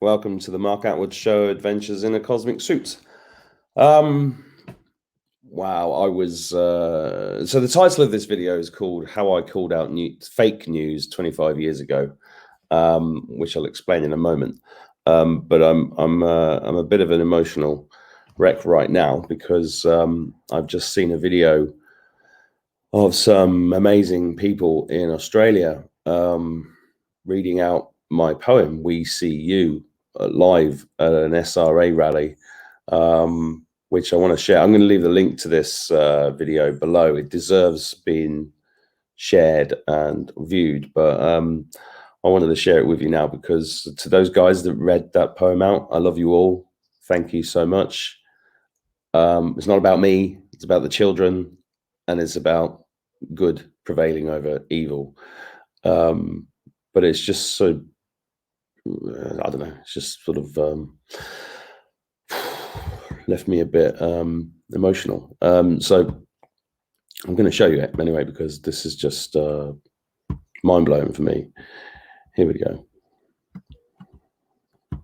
Welcome to the Mark Attwood Show, Adventures in a Cosmic Suit. Wow, I was... so the title of this video is called How I Called Out Fake News 25 Years Ago, which I'll explain in a moment. But I'm a bit of an emotional wreck right now because I've just seen a video of some amazing people in Australia reading out my poem, We See You, live at an SRA rally, which I want to share. I'm going to leave the link to this video below. It deserves being shared and viewed, but I wanted to share it with you now because to those guys that read that poem out, I love you all. Thank you so much. It's not about me, it's about the children, and it's about good prevailing over evil. But it's just so, I don't know, it's just sort of left me a bit emotional. So I'm going to show you it anyway, because this is just mind-blowing for me. Here we go.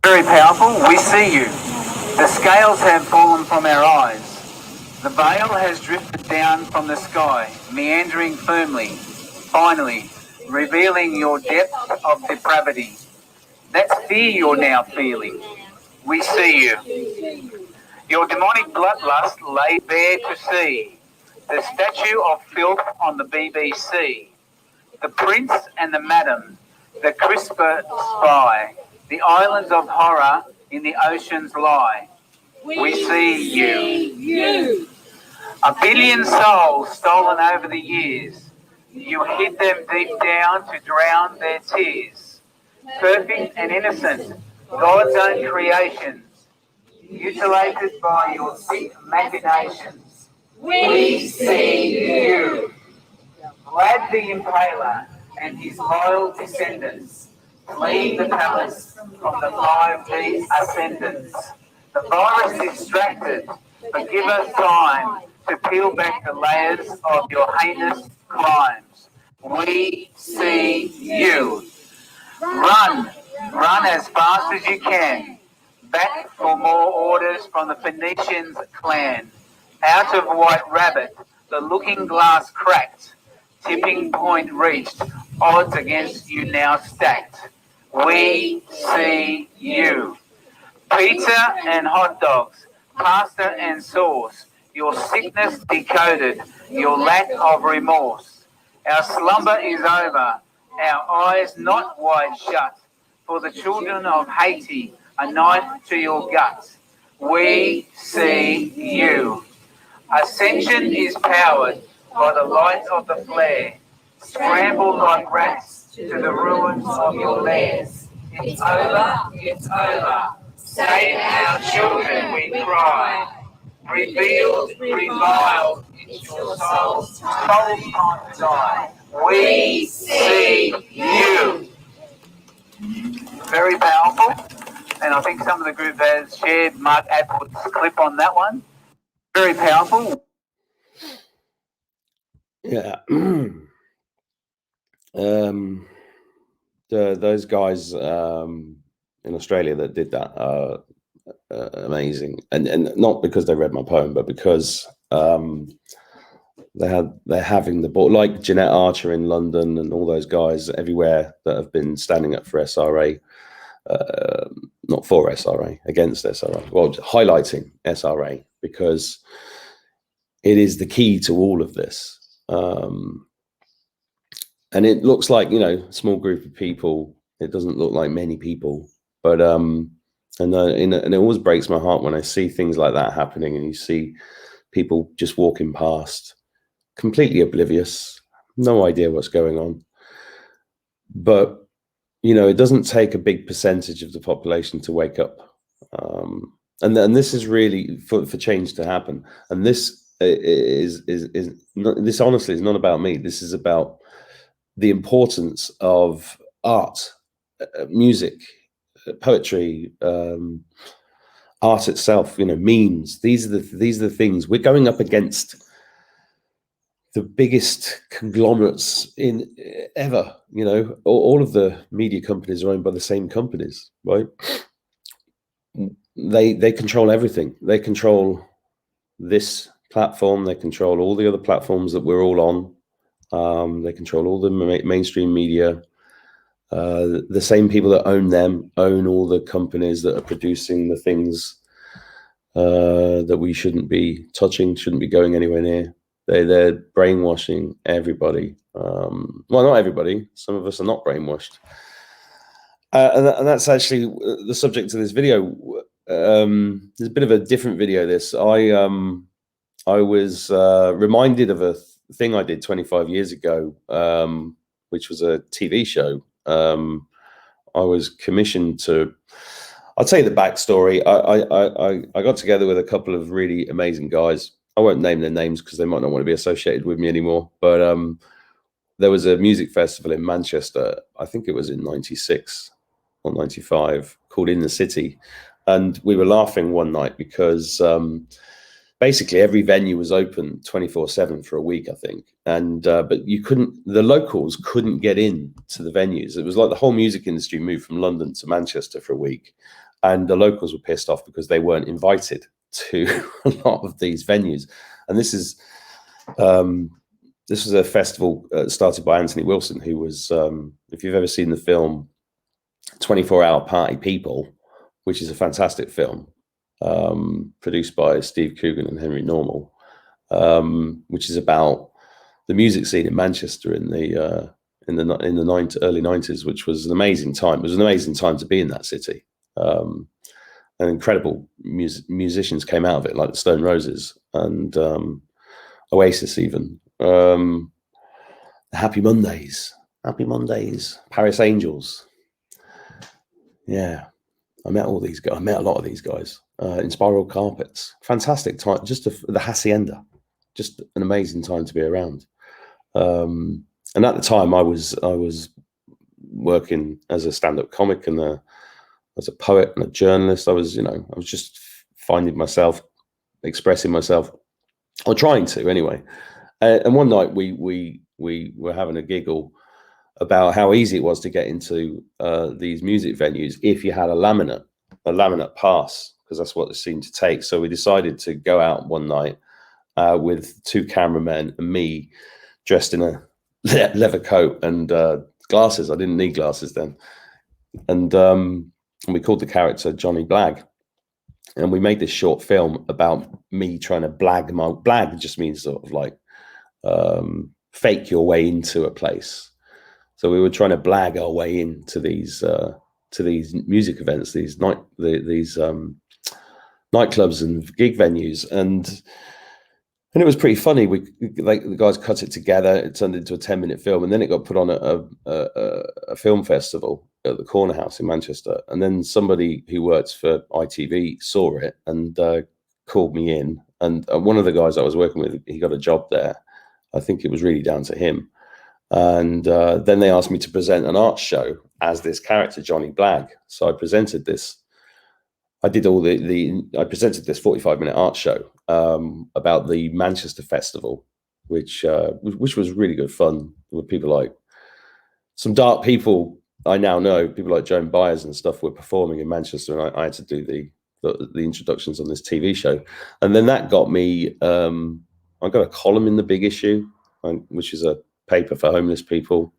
Very powerful, we see you. The scales have fallen from our eyes. The veil has drifted down from the sky, meandering firmly, finally, revealing your depth of depravity. That's fear you're now feeling. We see you. Your demonic bloodlust laid bare to see. The statue of filth on the BBC. The prince and the madam, the crisper spy. The islands of horror in the oceans lie. We see you. A billion souls stolen over the years. You hid them deep down to drown their tears. Perfect and innocent, God's own creations, mutilated by your sick machinations. We see you. Vlad the Impaler and his loyal descendants fleeing the palace from the 5D ascendants. The virus extracted, but give us time to peel back the layers of your heinous crimes. We see you. Run as fast as you can. Back for more orders from the Phoenicians clan. Out of White Rabbit, the looking glass cracked. Tipping point reached, odds against you now stacked. We see you. Pizza and hot dogs, pasta and sauce, your sickness decoded, your lack of remorse. Our slumber is over, our eyes not wide shut, for the children of Haiti, a knife to your gut. We see you. Ascension is powered by the light of the flare. Scramble like rats to the ruins of your lairs. It's over, it's over. Save our children, we cry. Revealed, reviled, it's your soul's time to die. We see you. Very powerful. And I think some of the group has shared Mark Attwood's clip on that one. Very powerful. Yeah. Those guys in Australia that did that are amazing, and not because they read my poem, but because they're having the board, like Jeanette Archer in London and all those guys everywhere that have been standing up for SRA, not for SRA, against SRA, well, highlighting SRA, because it is the key to all of this. And it looks like, you know, a small group of people. It doesn't look like many people, but and it always breaks my heart when I see things like that happening, and you see people just walking past, completely oblivious, no idea what's going on. But you know, it doesn't take a big percentage of the population to wake up, and this is really for change to happen. And this this honestly is not about me. This is about the importance of art, music, poetry, art itself. You know, memes. These are the things we're going up against. The biggest conglomerates in ever. You know, all of the media companies are owned by the same companies, right? they control everything. They control this platform. They control all the other platforms that we're all on. They control all the mainstream media. The same people that own them own all the companies that are producing the things that we shouldn't be touching, shouldn't be going anywhere near. They're brainwashing everybody. Well, not everybody. Some of us are not brainwashed. And that's actually the subject of this video. There's a bit of a different video. I was reminded of a thing I did 25 years ago, which was a TV show. I was commissioned to. I'll tell you the backstory. I got together with a couple of really amazing guys. I won't name their names because they might not want to be associated with me anymore. But there was a music festival in Manchester. I think it was in '96 or '95, called In the City, and we were laughing one night because basically every venue was open 24/7 for a week, I think. And but you couldn't. The locals couldn't get in to the venues. It was like the whole music industry moved from London to Manchester for a week. And the locals were pissed off because they weren't invited to a lot of these venues. And this was a festival started by Anthony Wilson, who was, if you've ever seen the film 24-Hour Party People, which is a fantastic film, produced by Steve Coogan and Henry Normal, which is about the music scene in Manchester in the early 90s, which was an amazing time. It was an amazing time to be in that city. And incredible musicians came out of it, like the Stone Roses and Oasis, even Happy Mondays, Paris Angels. Yeah, I met all these guys. I met a lot of these guys. In Spiral Carpets, fantastic time. Just the Hacienda, just an amazing time to be around. And at the time, I was working as a stand-up comic and as a poet and a journalist. I was just finding myself, expressing myself, or trying to anyway. And one night we were having a giggle about how easy it was to get into these music venues if you had a laminate pass, because that's what it seemed to take. So we decided to go out one night with two cameramen and me dressed in a leather coat and glasses. I didn't need glasses then. And we called the character John E Blagg. And we made this short film about me trying to blag. Blag just means sort of like fake your way into a place. So we were trying to blag our way into these music events, these nightclubs and gig venues, and it was pretty funny. The guys cut it together. It turned into a 10-minute film, and then it got put on a film festival at the Corner House in Manchester. And then somebody who works for ITV saw it and called me in. And one of the guys I was working with, he got a job there. I think it was really down to him. And then they asked me to present an art show as this character, John E Blagg. So I presented this. I did I presented this 45-minute art show about the Manchester Festival, which was really good fun with people like some dark people I now know, people like Joan Baez and stuff were performing in Manchester, and I had to do the introductions on this TV show. And then that got me, I got a column in the Big Issue, which is a paper for homeless people,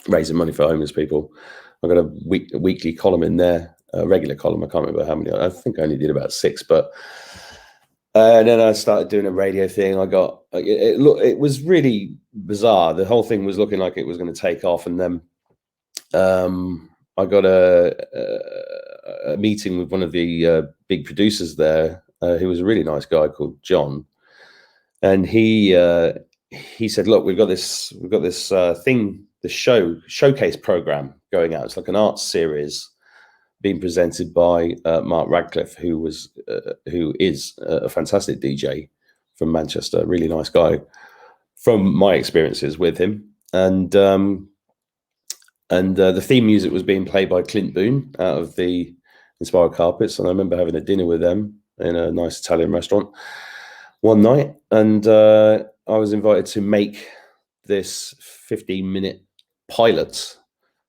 raising money for homeless people. I got a weekly column in there, a regular column. I can't remember how many. I think I only did about 6, but and then I started doing a radio thing. I got it was really bizarre. The whole thing was looking like it was going to take off, and then I got a meeting with one of the big producers there, who was a really nice guy called John, and he said, "Look, we've got this thing, the showcase program going out. It's like an art series being presented by Mark Radcliffe, who is a fantastic DJ from Manchester, a really nice guy from my experiences with him. And the theme music was being played by Clint Boone out of the Inspired Carpets. And I remember having a dinner with them in a nice Italian restaurant one night. And I was invited to make this 15-minute pilot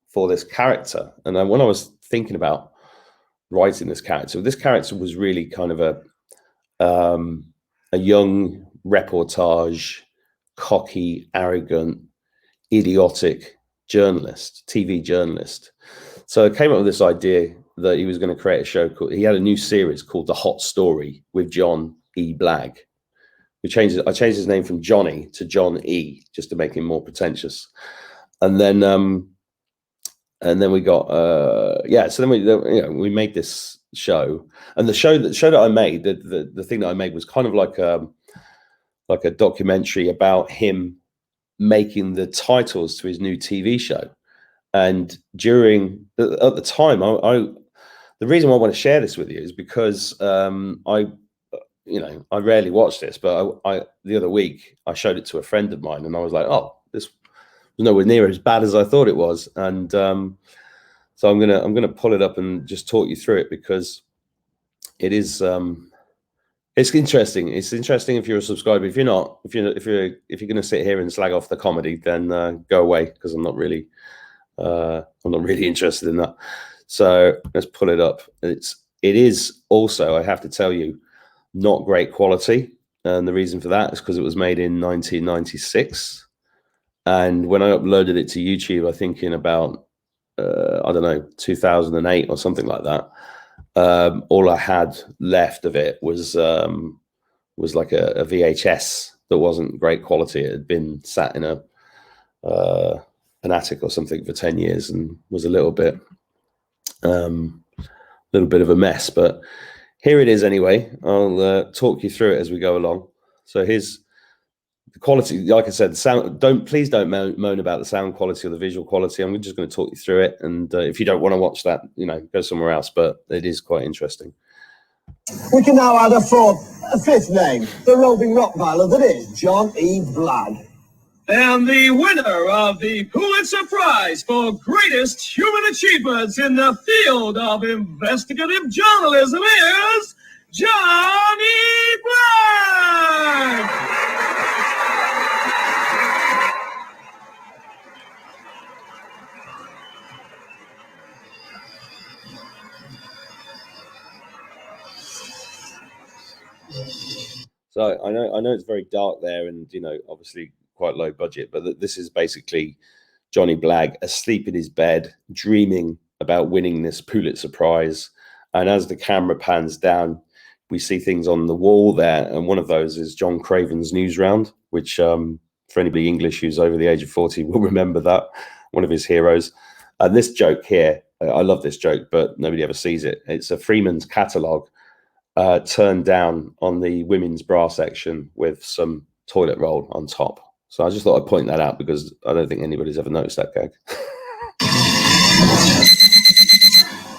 for this character. And when I was thinking about writing this character. This character was really kind of a young reportage, cocky, arrogant, idiotic journalist, TV journalist. So I came up with this idea that he was going to create a show called, he had a new series called The Hot Story with John E Blagg. I changed his name from Johnny to John E, just to make him more pretentious. And then we got so then we made this show, and the show that I made, the thing that I made was kind of like a documentary about him making the titles to his new TV show. And at the time, the reason why I want to share this with you is because I rarely watch this, but the other week I showed it to a friend of mine, and I was like, oh, this was nowhere near as bad as I thought it was. And so I'm gonna pull it up and just talk you through it, because it is it's interesting. It's interesting if you're a subscriber. If you're not, if you're gonna sit here and slag off the comedy, then go away, because I'm not really interested in that. So let's pull it up. It is also, I have to tell you, not great quality, and the reason for that is because it was made in 1996, and when I uploaded it to YouTube, I think in about I don't know, 2008 or something like that, all I had left of it was like a VHS that wasn't great quality. It had been sat in an attic or something for 10 years and was a little bit of a mess, but here it is anyway. I'll talk you through it as we go along. So here's the quality. Like I said, the sound. Please don't moan about the sound quality or the visual quality. I'm just going to talk you through it, and if you don't want to watch that, go somewhere else. But it is quite interesting. We can now add a fifth name, the roving Rottweiler that is John E Blagg. And the winner of the Pulitzer Prize for greatest human achievements in the field of investigative journalism is John E Blagg! So I know it's very dark there, and obviously quite low budget, but this is basically John E Blagg asleep in his bed, dreaming about winning this Pulitzer Prize. And as the camera pans down, we see things on the wall there, and one of those is John Craven's News Round, which for anybody English who's over the age of 40 will remember that, one of his heroes. And this joke here, I love this joke, but nobody ever sees it. It's a Freeman's catalogue turned down on the women's bra section with some toilet roll on top. So I just thought I'd point that out, because I don't think anybody's ever noticed that gag.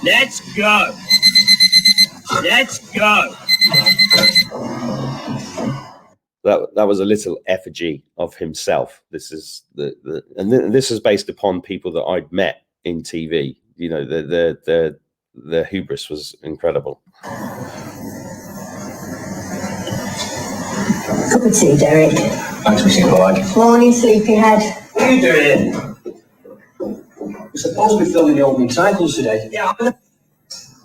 Let's go. Let's go. That was a little effigy of himself. This is this is based upon people that I'd met in TV. The hubris was incredible. Cup of tea, Derek. Thanks, Mr. Blagg. Morning, sleepyhead. What are you doing here? We're supposed to be filming the opening titles today. Yeah.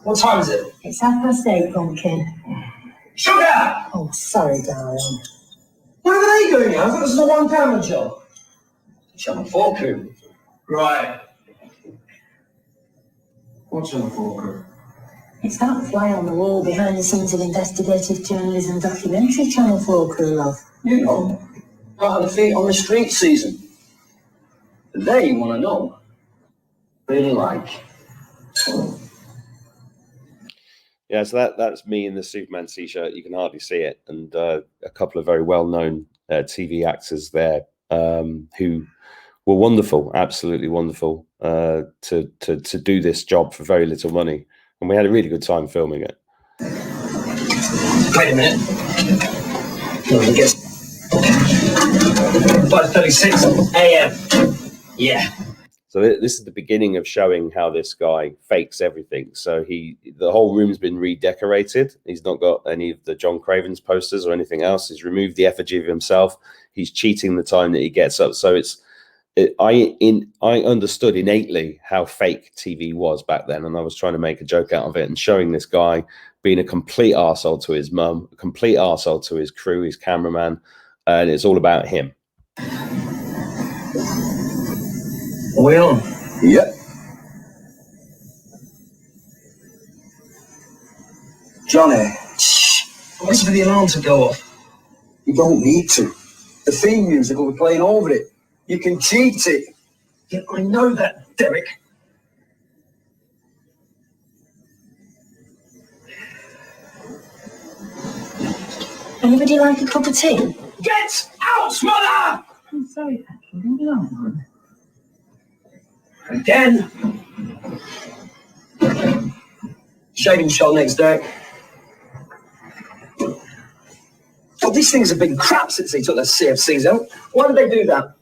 What time is it? It's 8:30, pumpkin. Sugar! Oh, sorry, darling. What are they doing here? I thought this was a one-camera job. Channel 4 crew. Right. What's Channel 4 crew? It's that fly on the wall behind the scenes of investigative journalism documentary Channel 4 crew, love. You know, out of the feet on the street season. They want to know. Really like. Yeah, so that's me in the Superman t-shirt. You can hardly see it, and a couple of very well-known TV actors there who were wonderful, absolutely wonderful, to do this job for very little money, and we had a really good time filming it. Wait a minute. No, I guess 5:36 a.m. Yeah. So this is the beginning of showing how this guy fakes everything. So the whole room's been redecorated. He's not got any of the John Craven's posters or anything else. He's removed the effigy of himself. He's cheating the time that he gets up. So it's I understood innately how fake TV was back then, and I was trying to make a joke out of it and showing this guy being a complete arsehole to his mum, a complete arsehole to his crew, his cameraman, and it's all about him. Are we on? Yep. Johnny, wait for the alarm to go off. You don't need to. The theme music will be playing over it. You can cheat it. Yeah, I know that, Derek. Anybody like a cup of tea? Get out, mother! I'm sorry, Patrick. Leave me alone. Again. Shaving shot next, Derek. God, these things have been crap since they took the CFCs out. Why did they do that?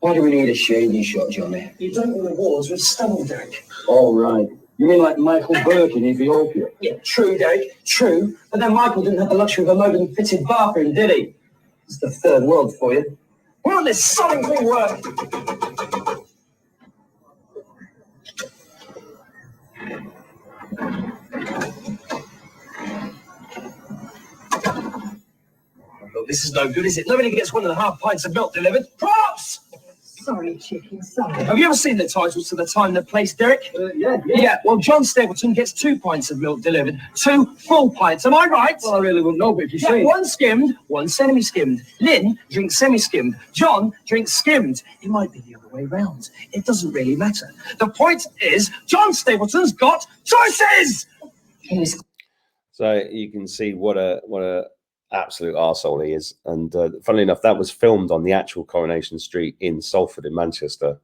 Why do we need a shaving shot, Johnny? You don't win awards with stubble, Derek. All right. You mean like Michael Burke in Ethiopia? Yeah, true, Derek, true. But then Michael didn't have the luxury of a modern fitted bathroom, did he? It's the third world for you. Why don't this sodding thing work? Look, this is no good, is it? Nobody gets 1.5 pints of milk delivered. Props! Sorry, chicken, sorry. Have you ever seen the titles to the time and the place, Derek? Yeah. Well, John Stapleton gets 2 pints of milk delivered. 2 full pints. Am I right? Well, I really wouldn't know, but if you say... 1 skimmed, 1 semi-skimmed. Lynn drinks semi-skimmed. John drinks skimmed. It might be the other way round. It doesn't really matter. The point is, John Stapleton's got choices! So you can see what a absolute arsehole he is. And funnily enough, that was filmed on the actual Coronation Street in Salford in Manchester.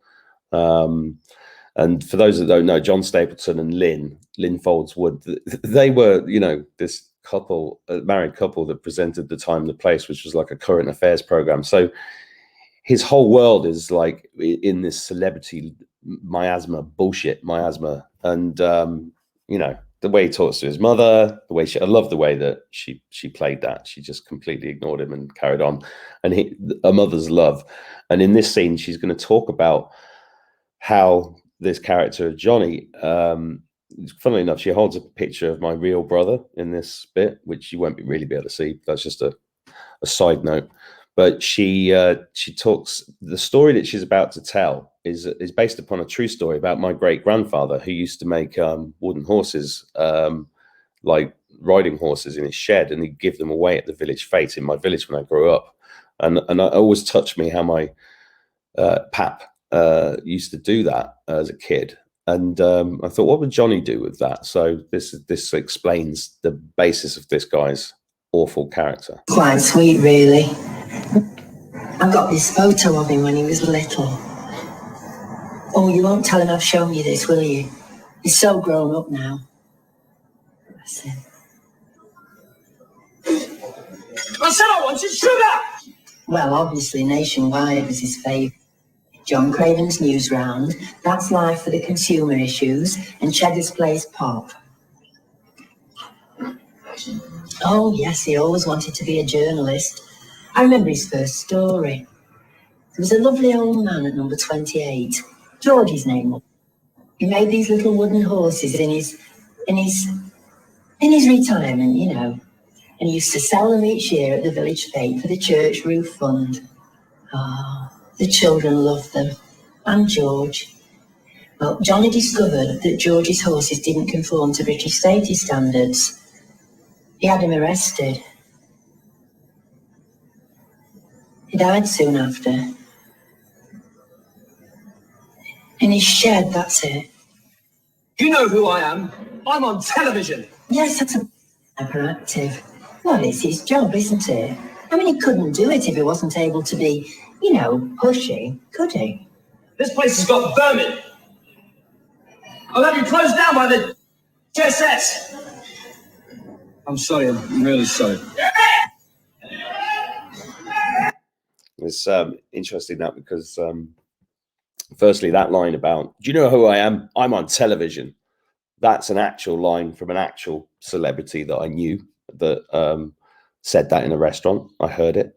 And for those that don't know, John Stapleton and Lynn Foldswood, they were, you know, this couple, a married couple that presented The Time and the Place, which was like a current affairs program. So his whole world is like in this celebrity miasma, bullshit miasma. And, you know, the way he talks to his mother, the way I love the way that she played that. She just completely ignored him and carried on. And a mother's love. And in this scene, she's going to talk about how this character, Johnny, funnily enough, she holds a picture of my real brother in this bit, which you won't really be able to see. That's just a side note. But she talks, the story that she's about to tell is based upon a true story about my great grandfather, who used to make wooden horses, like riding horses, in his shed, and he'd give them away at the village fete in my village when I grew up. And it always touched me how my pap used to do that as a kid. And I thought, what would Johnny do with that? So this explains the basis of this guy's awful character. Quite sweet, really. I've got this photo of him when he was little. Oh, you won't tell him I've shown you this, will you? He's so grown up now. Bless him. I said I wanted sugar! Well, obviously, Nationwide was his favourite. John Craven's News Round, That's Life for the Consumer Issues, and Cheddar's Place Pop. Oh, yes, he always wanted to be a journalist. I remember his first story. There was a lovely old man at number 28. George, his name was. He made these little wooden horses in his retirement, you know, and he used to sell them each year at the village fete for the church roof fund. Ah, the children loved them, and George. Well, Johnny discovered that George's horses didn't conform to British safety standards. He had him arrested. He died soon after. In his shed, that's it. You know who I am. I'm on television. Yes, that's a hyperactive. Well, it's his job, isn't it? I mean, he couldn't do it if he wasn't able to be, you know, pushy, could he? This place has got vermin. I'll have you closed down by the JSS. I'm sorry, I'm really sorry. It's interesting that because firstly, that line about, do you know who I am? I'm on television. That's an actual line from an actual celebrity that I knew that said that in a restaurant. I heard it.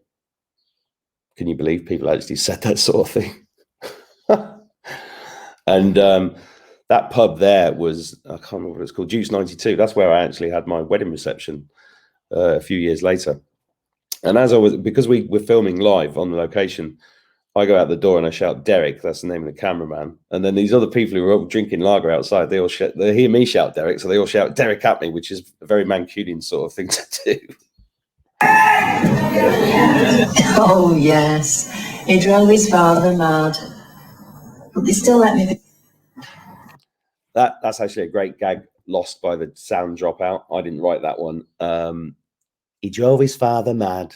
Can you believe people actually said that sort of thing? And that pub there was, I can't remember what it's called, Juice 92. That's where I actually had my wedding reception a few years later. And as I was, because we were filming live on the location, I go out the door and I shout, Derek, that's the name of the cameraman. And then these other people who were all drinking lager outside, they hear me shout Derek, so they all shout Derek at me, which is a very Mancunian sort of thing to do. Oh, yes. He drove his father mad. But they still let me... That's actually a great gag, lost by the sound dropout. I didn't write that one. He drove his father mad,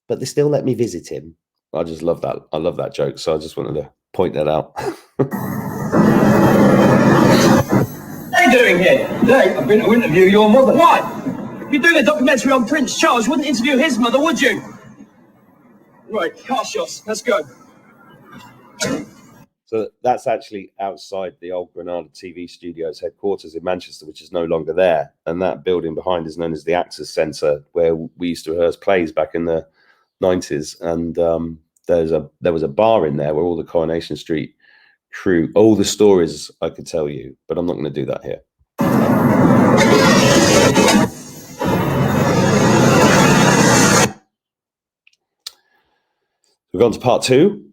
but they still let me visit him. I just love that. I love that joke, so I just wanted to point that out. What are you doing here? Hey, I've been to interview your mother. Why? You're doing a documentary on Prince Charles. You wouldn't interview his mother, would you? Right, car shots. Let's go. So that's actually outside the old Granada TV Studios headquarters in Manchester, which is no longer there. And that building behind is known as the Actors Centre, where we used to rehearse plays back in the 90s. And there was a bar in there where all the Coronation Street crew, all the stories I could tell you, but I'm not going to do that here. We've gone to part 2.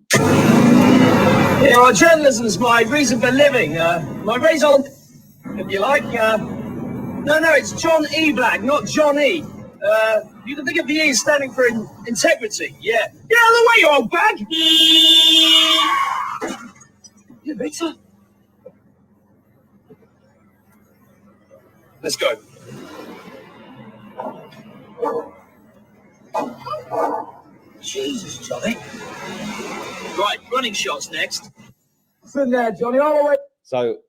Yeah, well, journalism's my reason for living. My raison, if you like. No, it's John E Blagg, not John E. You can think of the E standing for integrity. Yeah. Get out of the way, you old bag! Yeah, Victor. Let's go. Jesus, Johnny. Right, running shots next. Sit there, Johnny, all the way. So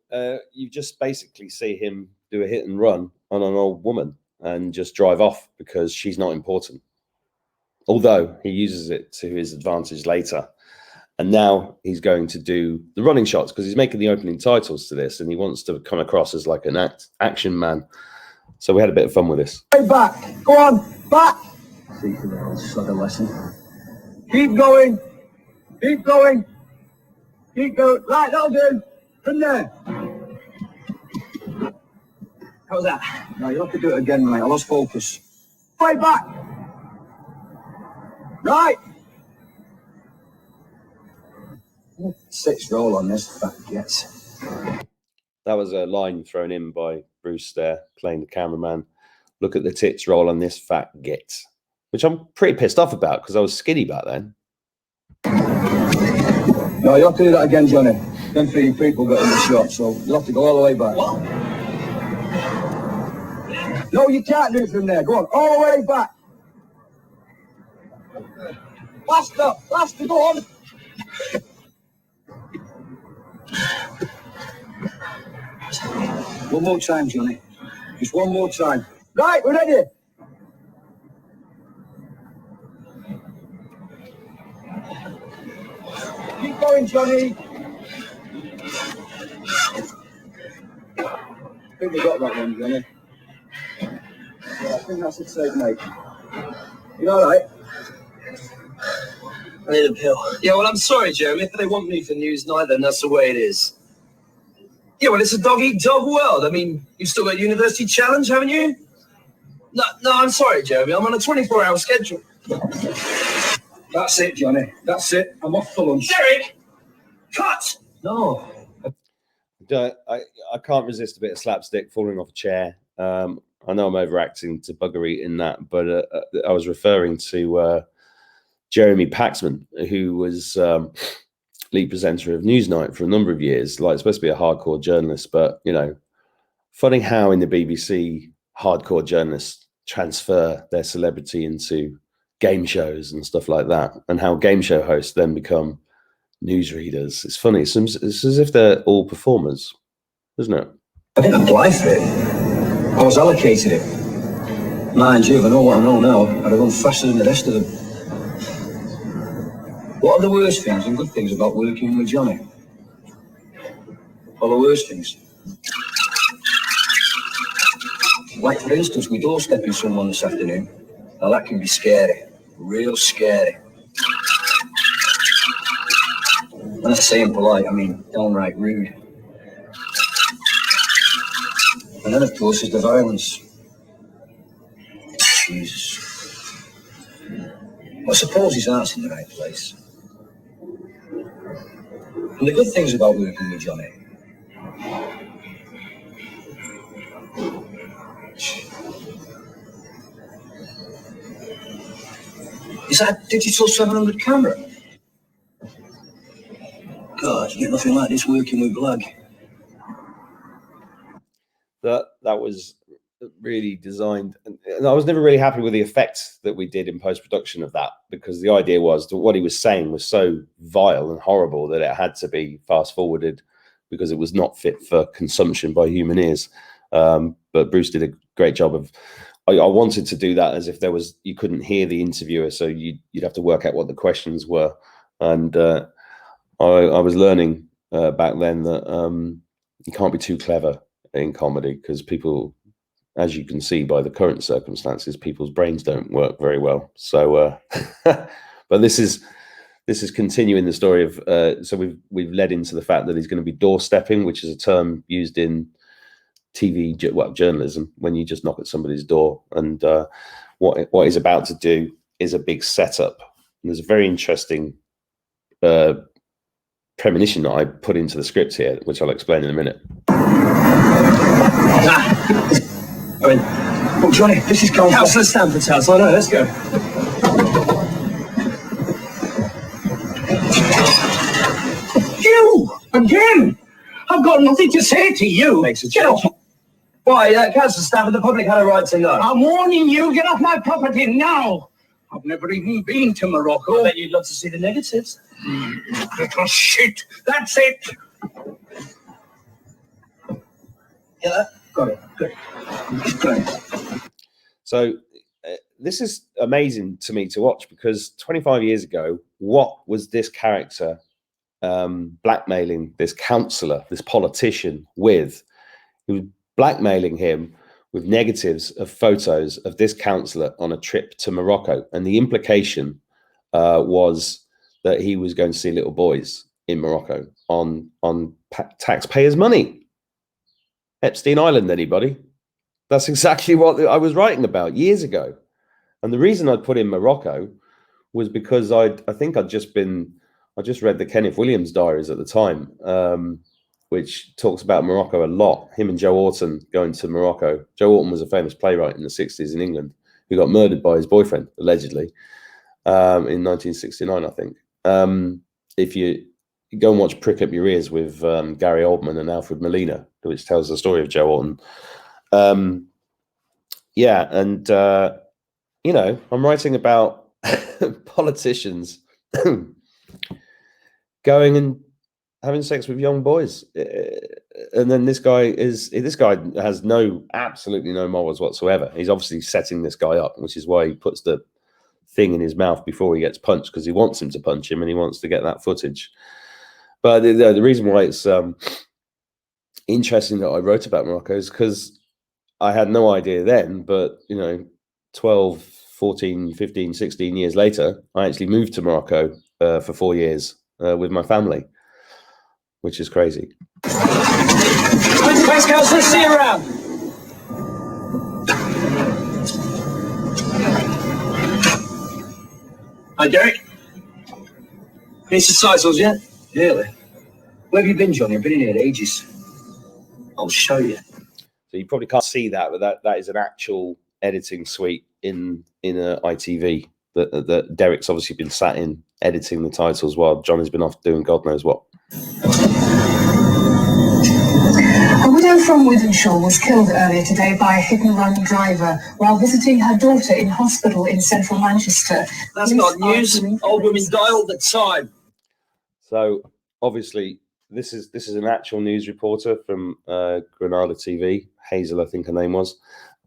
you just basically see him do a hit and run on an old woman and just drive off because she's not important. Although he uses it to his advantage later. And now he's going to do the running shots because he's making the opening titles to this and he wants to come across as like an action man. So we had a bit of fun with this. Way back. Go on, back. See for the old sod of lesson. Keep going. Keep going. Keep going. Right, that'll do. From there. How's that? No, you'll have to do it again, mate. I lost focus. Way back. Right. 6 roll on this, that gets. That was a line thrown in by Bruce there, playing the cameraman. Look at the tits roll on this fat git. Which I'm pretty pissed off about because I was skinny back then. No, you'll have to do that again, Johnny. Them 3 people got in the shot, so you'll have to go all the way back. What? No, you can't do it from there. Go on, all the way back. Faster, go on. One more time, Johnny. Just one more time. Right, we're ready. Keep going, Johnny. I think we got that one, Johnny. Yeah, I think that's it safe, mate. You all right? I need a pill. Yeah, well, I'm sorry, Jeremy. If they want me for news night, then that's the way it is. Yeah, well, it's a dog-eat-dog world. I mean, you've still got University Challenge, haven't you? No, I'm sorry, Jeremy. I'm on a 24-hour schedule. That's it, Johnny. That's it. I'm off for lunch. Derek! Cut! No. I can't resist a bit of slapstick, falling off a chair. I know I'm overacting to buggery in that, but I was referring to Jeremy Paxman, who was lead presenter of Newsnight for a number of years, like supposed to be a hardcore journalist, but, you know, funny how in the BBC, hardcore journalists transfer their celebrity into game shows and stuff like that, and how game show hosts then become newsreaders. It's funny. It's as if they're all performers, isn't it? I didn't apply for it. I was allocated it. Mind you, if I know what I know now, I'd have gone faster than the rest of them. What are the worst things and good things about working with Johnny? Well, the worst things. Like, for instance, we doorstepping someone this afternoon. Now, that can be scary. Real scary. When I say impolite, I mean downright rude. And then, of course, is the violence. Jesus. I suppose his heart's in the right place. And the good things about working with Johnny. Is that a digital 700 camera? God, you get nothing like this working with Blagg. That was really designed, and I was never really happy with the effects that we did in post-production of that, because the idea was that what he was saying was so vile and horrible that it had to be fast forwarded because it was not fit for consumption by human ears. But Bruce did a great job of, I wanted to do that as if there was, you couldn't hear the interviewer, so you'd have to work out what the questions were. And I was learning back then that you can't be too clever in comedy, because people, as you can see by the current circumstances, people's brains don't work very well. So, but this is continuing the story of. So we've led into the fact that he's going to be doorstepping, which is a term used in TV, journalism, when you just knock at somebody's door. And what he's about to do is a big setup. And there's a very interesting premonition that I put into the script here, which I'll explain in a minute. Oh, Johnny, this is Councillor Stanford's house. I know, let's go. You again? I've got nothing to say to you. Get off. Why, Councillor Stanford, the public had a right to know. I'm warning you, get off my property now. I've never even been to Morocco. I bet you'd love to see the negatives. Little shit, that's it. Yeah, got it. Good. Great. So this is amazing to me to watch, because 25 years ago, what was this character blackmailing this councillor, this politician with? He was blackmailing him with negatives of photos of this councillor on a trip to Morocco. And the implication was that he was going to see little boys in Morocco on taxpayers' money. Epstein Island, anybody? That's exactly what I was writing about years ago. And the reason I put in Morocco was because I just read the Kenneth Williams diaries at the time, which talks about Morocco a lot. Him and Joe Orton going to Morocco. Joe Orton was a famous playwright in the 60s in England who got murdered by his boyfriend, allegedly, in 1969, I think. If you go and watch Prick Up Your Ears with Gary Oldman and Alfred Molina, which tells the story of Joe Orton. I'm writing about politicians going and having sex with young boys, and then this guy has absolutely no morals whatsoever. He's obviously setting this guy up, which is why he puts the thing in his mouth before he gets punched, because he wants him to punch him and he wants to get that footage. But the reason why it's interesting that I wrote about Morocco is because I had no idea then, but 12, 14, 15, 16 years later, I actually moved to Morocco for 4 years with my family, which is crazy. Thanks, Councillor. See you around. Hi, Derek. Any subtitles yet? Really? Where have you been, Johnny? I've been in here ages. I'll show you. So you probably can't see that, but that is an actual editing suite in ITV that Derek's obviously been sat in editing the titles while Johnny's been off doing God knows what. A widow from Wythenshawe was killed earlier today by a hit-and-run driver while visiting her daughter in hospital in central Manchester. That's not news. Old women die all the time. So obviously this is an actual news reporter from Granada TV, Hazel, I think her name was,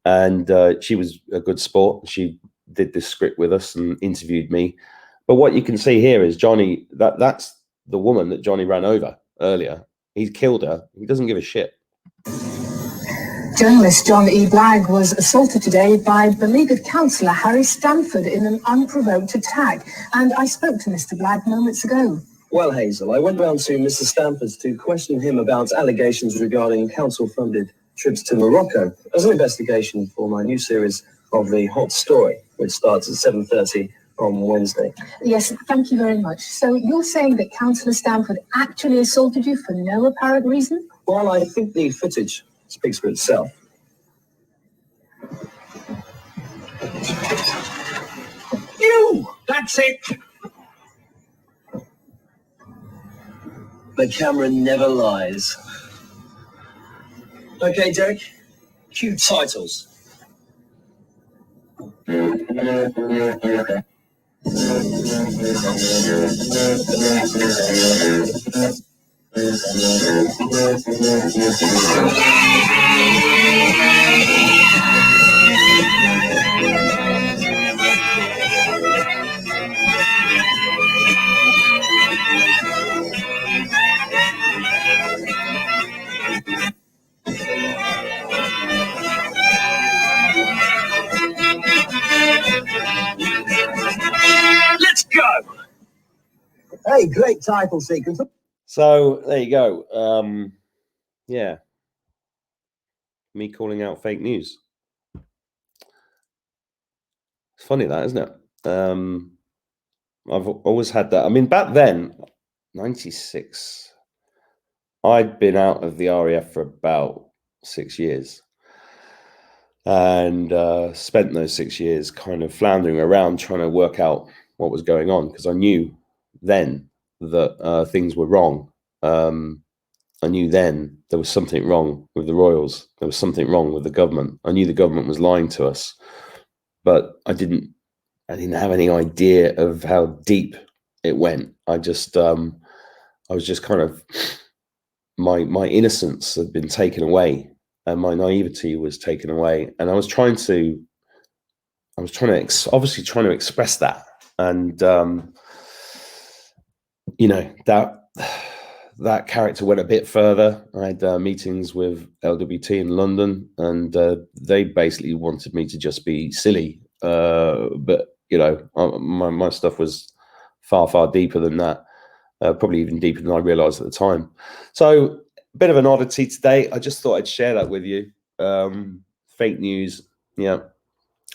and she was a good sport. She did this script with us and interviewed me. But what you can see here is Johnny. That's the woman that Johnny ran over earlier. He's killed her. He doesn't give a shit. Journalist John E Blagg was assaulted today by beleaguered councillor Harry Stanford in an unprovoked attack. And I spoke to Mr. Blagg moments ago. Well, Hazel, I went round to Mr. Stamford's to question him about allegations regarding council-funded trips to Morocco as an investigation for my new series of The Hot Story, which starts at 7:30 on Wednesday. Yes, thank you very much. So you're saying that Councillor Stamford actually assaulted you for no apparent reason? Well, I think the footage speaks for itself. You! That's it! The camera never lies. Okay, Derek, cue titles. Let's go! Hey, great title sequence. So there you go. Yeah, me calling out fake news. It's funny that, isn't it? I've always had that. I mean, back then, 96, I'd been out of the RAF for about 6 years, and spent those 6 years kind of floundering around trying to work out what was going on, because I knew then that things were wrong. I knew then there was something wrong with the Royals. There was something wrong with the government. I knew the government was lying to us, but I didn't have any idea of how deep it went. I was just kind of, my innocence had been taken away, and my naivety was taken away, and I was obviously trying to express that, and you know, that character went a bit further. I had meetings with LWT in London, and they basically wanted me to just be silly, but you know, my stuff was far deeper than that, probably even deeper than I realized at the time. So a bit of an oddity today. I just thought I'd share that with you. Fake news. Yeah,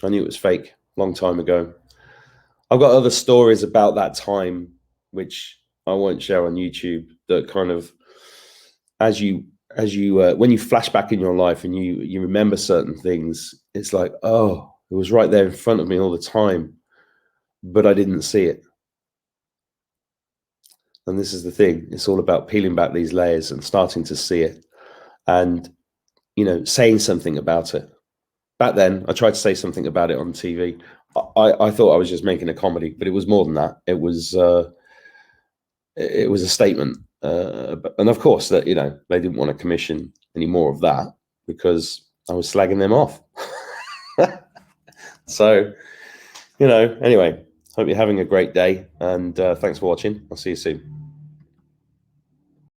I knew it was fake a long time ago. I've got other stories about that time, which I won't share on YouTube, that kind of, as you when you flash back in your life and you remember certain things, it's like, oh, it was right there in front of me all the time, but I didn't see it. And this is the thing, it's all about peeling back these layers and starting to see it, and you know, saying something about it. Back then I tried to say something about it on TV. I thought I was just making a comedy, but it was more than that. It was a statement, and of course that, you know, they didn't want to commission any more of that because I was slagging them off. So, you know, anyway, hope you're having a great day, and thanks for watching. I'll see you soon.